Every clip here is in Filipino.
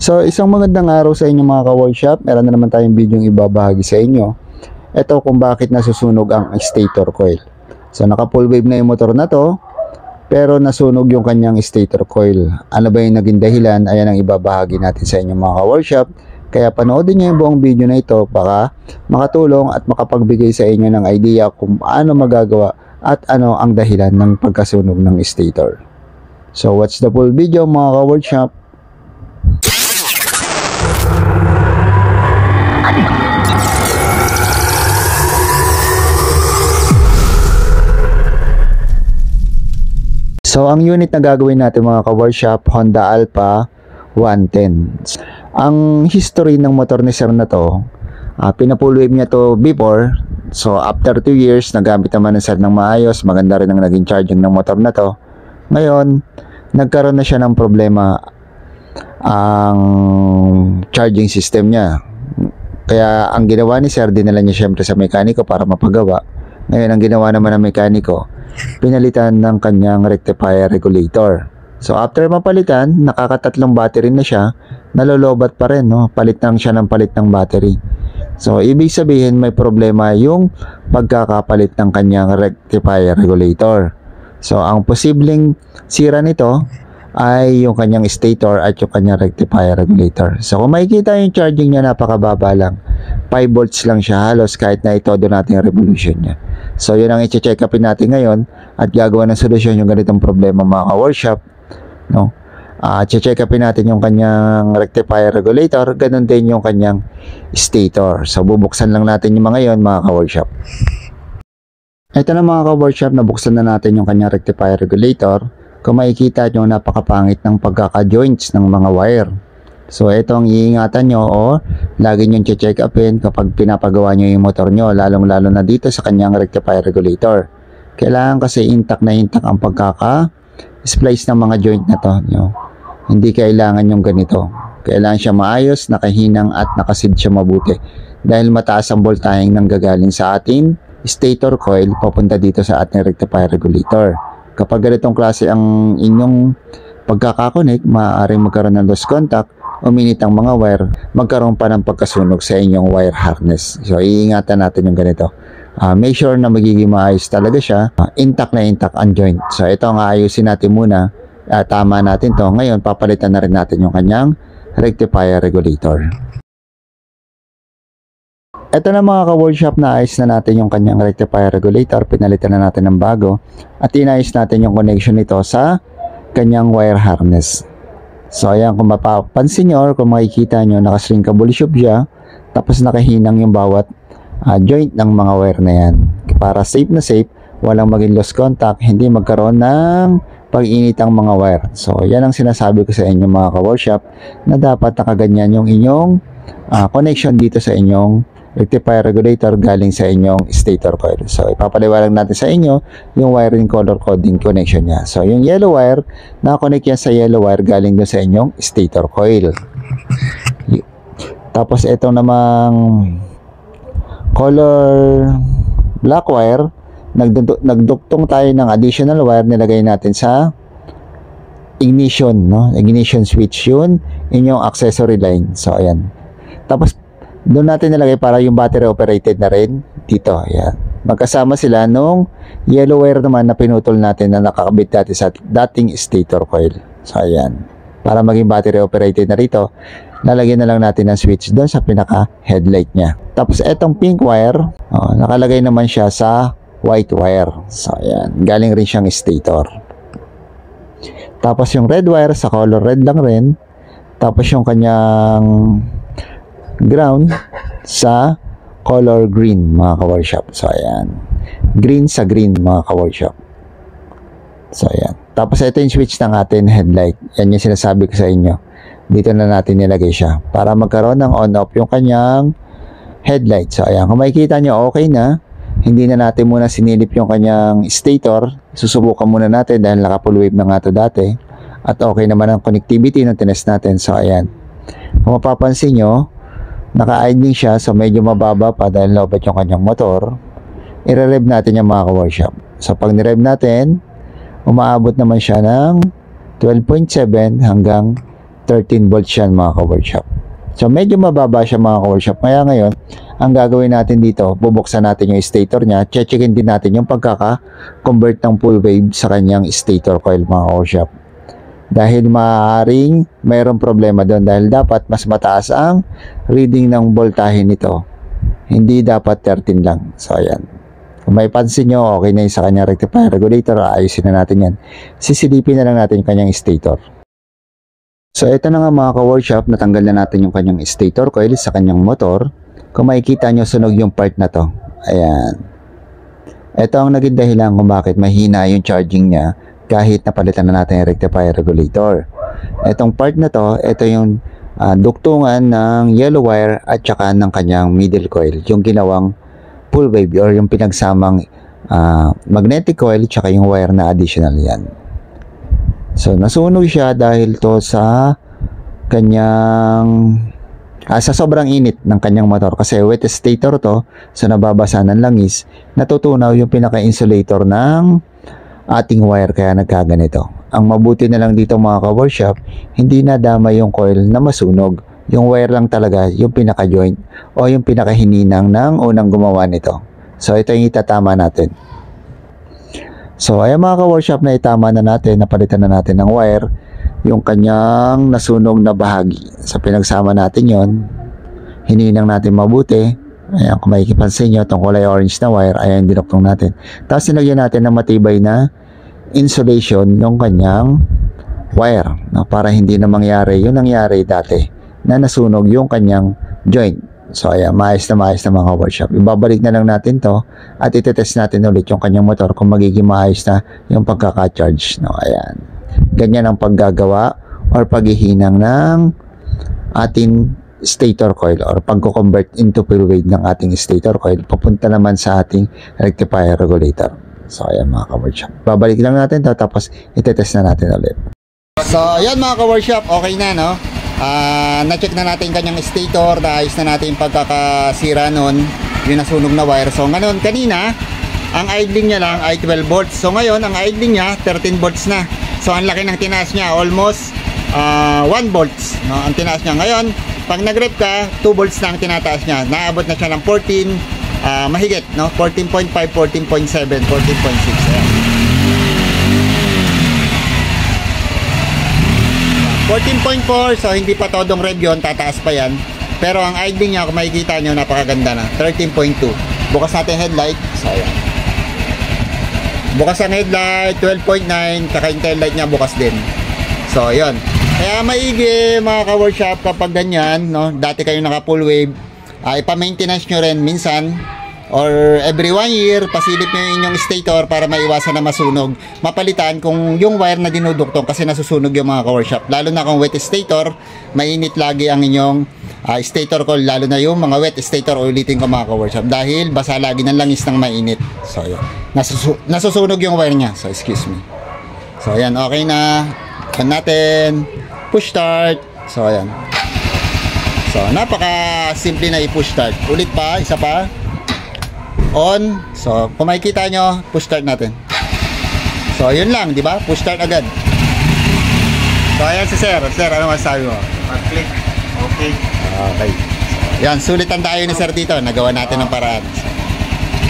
So, isang magandang araw sa inyo mga ka-workshop. Meron na naman tayong video yung ibabahagi sa inyo. Ito kung bakit nasusunog ang stator coil. So, naka full wave na yung motor na to, pero nasunog yung kanyang stator coil. Ano ba yung naging dahilan? Ayan ang ibabahagi natin sa inyo mga ka-workshop. Kaya panoodin nyo yung buong video na ito para makatulong at makapagbigay sa inyo ng idea kung paano magagawa at ano ang dahilan ng pagkasunog ng stator. So, watch the full video mga ka-workshop. So, ang unit na gagawin natin mga ka-workshop, Honda Alpha 110. Ang history ng motor ni sir na to, pina-full wave niya to before. So, after 2 years, nagamit naman ng sir ng maayos. Maganda rin ang naging charging ng motor na to. Ngayon, nagkaroon na siya ng problema ang charging system niya. Kaya, ang ginawa ni sir, dinala niya syempre sa mekaniko para mapagawa. Ngayon, ang ginawa naman ng mekaniko, pinalitan ng kanyang rectifier regulator. So after mapalitan, nakakatatlong battery na siya, nalolobat pa rin, no? Palit lang siya ng palit ng battery. So ibig sabihin may problema yung pagkakapalit ng kanyang rectifier regulator. So ang posibleng sira nito ay yung kanyang stator at yung kanyang rectifier regulator. So kung makikita yung charging niya, napakababa lang. 5 volts lang siya halos kahit na itodo natin yung revolution niya. So yun ang i-check upin natin ngayon at gagawa ng solusyon yung ganitong problema mga ka-workshop, no? Check upin natin yung kanyang rectifier regulator, ganun din yung kanyang stator. So bubuksan lang natin yung mga yon mga ka-workshop. Ito na mga ka-workshop, nabuksan na natin yung kanyang rectifier regulator. Kung makikita nyo, napakapangit ng pagkaka-joints ng mga wire. So ito ang iingatan nyo o lagi nyo check upin kapag pinapagawa nyo yung motor nyo, lalong lalo na dito sa kanyang rectifier regulator. Kailangan kasi intact na intact ang pagkaka-splice ng mga joint na to nyo. Hindi kailangan yung ganito. Kailangan siya maayos, nakahinang at nakasid siya mabuti. Dahil mataas ang voltaheng nanggagaling sa ating stator coil papunta dito sa ating rectifier regulator. Kapag ganitong klase ang inyong pagkakakonek, maaaring magkaroon ng lost contact, uminit ang mga wire, magkaroon pa ng pagkasunog sa inyong wire harness. So, iingatan natin yung ganito. Make sure na magiging maayos talaga siya. Intact na intact ang joint. So, ito ang aayusin natin muna. Tama natin to. Ngayon, papalitan na rin natin yung kanyang rectifier regulator. Ito na mga ka-workshop, na ayos na natin yung kanyang rectifier regulator. Pinalitan na natin ng bago. At inayos natin yung connection nito sa kanyang wire harness. So ayan, kung mapapansin nyo or kung makikita nyo, naka-shrinkable tube siya, tapos nakahinang yung bawat joint ng mga wire na yan. Para safe na safe, walang maging lost contact, hindi magkaroon ng pag-init ang mga wire. So yan ang sinasabi ko sa inyo mga ka-workshop, na dapat nakaganyan yung inyong connection dito sa inyong rectifier regulator galing sa inyong stator coil. So ipapaliwanag natin sa inyo yung wiring color coding connection niya. So yung yellow wire, nakakonect yan sa yellow wire galing doon sa inyong stator coil. Tapos ito namang color black wire, nagduktong tayo ng additional wire, nilagay natin sa ignition, no? Ignition switch, yun inyong accessory line. So ayan. Tapos doon natin nilagay para yung battery operated na rin dito. Ayan. Magkasama sila nung yellow wire naman na pinutol natin na nakakabit natin sa dating stator coil. So ayan. Para maging battery operated na rito, lalagyan na lang natin ng switch doon sa pinaka headlight niya. Tapos etong pink wire, nakalagay naman siya sa white wire. So ayan. Galing rin siyang stator. Tapos yung red wire sa color red lang rin. Tapos yung kanyang ground sa color green mga ka-workshop. So ayan, green sa green mga ka-workshop. So ayan, tapos ito yung switch ng ating headlight. Yan yung sinasabi ko sa inyo, dito na natin nilagay siya para magkaroon ng on off yung kanyang headlight. So ayan, kung makikita nyo, okay na. Hindi na natin muna sinilip yung kanyang stator. Susubukan muna natin dahil naka full wave na nga to dati, at okay naman ang connectivity na tinest natin. So ayan, kung mapapansin nyo, naka-idling siya, so medyo mababa pa dahil lobat yung kanyang motor. I-rev natin yung mga ka-workshop. So pag ni-rev natin, umaabot naman siya ng 12.7 hanggang 13 volts yan mga ka-workshop. So medyo mababa siya mga ka-workshop. Kaya ngayon, ang gagawin natin dito, bubuksan natin yung stator niya, checkin din natin yung pagkaka-convert ng full wave sa kanyang stator coil mga ka-workshop. Dahil maaaring mayroong problema doon dahil dapat mas mataas ang reading ng voltahe nito. Hindi dapat 13 lang. So ayan. Kung may pansin nyo, okay na yung sa kanyang rectifier regulator, ayusin na natin yan. Sisilipin na lang natin yung kanyang stator. So ito na nga mga ka-workshop, natanggal na natin yung kanyang stator coil sa kanyang motor. Kung makikita nyo, sunog yung part na to. Ayan. Ito ang naging dahilan kung bakit mahina yung charging niya kahit napalitan na natin yung rectifier regulator. Itong part na to, ito yung duktungan ng yellow wire at saka ng kanyang middle coil. Yung ginawang full wave or yung pinagsamang magnetic coil tsaka yung wire na additional yan. So nasunog siya dahil to sa kanyang sa sobrang init ng kanyang motor kasi wet stator to, so nababasa ng langis, natutunaw yung pinaka-insulator ng ating wire kaya nagkaganito. Ang mabuti na lang dito mga ka-workshop, hindi nadama yung coil na masunog. Yung wire lang talaga yung pinaka-joint o yung pinaka-hininang ng unang gumawa nito. So ito yung itatama natin. So ayan mga ka-workshop, na itama na natin, napalitan na natin ng wire yung kanyang nasunog na bahagi. So pinagsama natin yon, hininang natin mabuti. Ayan, kung makikipansin nyo, itong kulay orange na wire, ayan dinuktong natin. Tapos nilagyan natin ng matibay na insulation yung kanyang wire, no? Para hindi na mangyari yung nangyari dati na nasunog yung kanyang joint. So ayan, maayos na mga workshop. Ibabalik na lang natin to at itetest natin ulit yung kanyang motor kung magiging maayos na yung pagkaka-charge, no? Ayan. Ganyan ang paggagawa or paghihinang ng ating stator coil or pagko-convert into full wave ng ating stator coil papunta naman sa ating rectifier regulator. So ayan mga ka-workshop. Babalik lang natin to tapos itetest na natin ulit. So ayan mga ka-workshop, okay na no? Na-check na natin kanyang stator, naayos na natin yung pagkakasira nun, yung nasunog na wire. So ngayon, kanina ang idling niya lang ay 12 volts. So ngayon ang idling niya 13 volts na. So ang laki ng tinaas niya, almost 1 volts, no? Ang tinaas niya ngayon, pag nag-rep ka, 2 volts na ang tinataas niya. Naabot na siya ng 14 mahigit, no? 14.5, 14.7, 14.6. Ayan. 14.4, so hindi pa todong rev yun, tataas pa yan. Pero ang idling niya, kung makikita nyo, napakaganda na. 13.2. Bukas natin headlight. So ayan. Bukas ang headlight, 12.9. Kaka yung tail light niya bukas din. So ayun. Kaya maigi mga ka-workshop kapag ganyan, no? Dati kayo naka full wave, ipa-maintenance nyo rin minsan or every 1 year, pasilip nyo yung inyong stator para maiwasan na masunog. Mapalitan kung yung wire na dinuduktong kasi nasusunog yung mga ka-workshop. Lalo na kung wet stator, mainit lagi ang inyong stator coil, lalo na yung mga wet stator, ulitin ko mga ka-workshop, dahil basa lagi ng langis ng mainit. So yun, nasusunog yung wire nya. So excuse me. So ayan, okay na. Kan natin, push start. So ayan. So napaka simple na i-push start. Ulit pa, isa pa. On. So kung makikita nyo, push start natin. So yun lang, di ba? Push start agad. So ayan si Sir. Sir, ano masasabi mo? Mag-click. Okay. Okay. So, yan, sulitan tayo ni Sir dito. Nagawa natin ng paraan. So,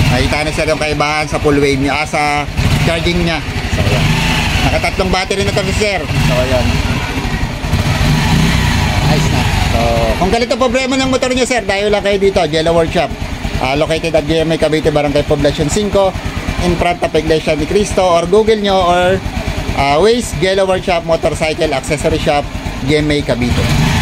nakita ni Sir yung kaibahan sa full wave niya, sa charging niya. So yan. Nakatatlong battery na ito ni Sir. So ayan. Nice na. So kung ganito problema ng motor niyo Sir, dahil lang kayo dito, Jella Workshop, located at GMA Cavite, Barangay Poblacion 5, in front of Iglesia ni Cristo, or Google nyo or Waze, Jella Workshop Motorcycle Accessory Shop, GMA Cavite.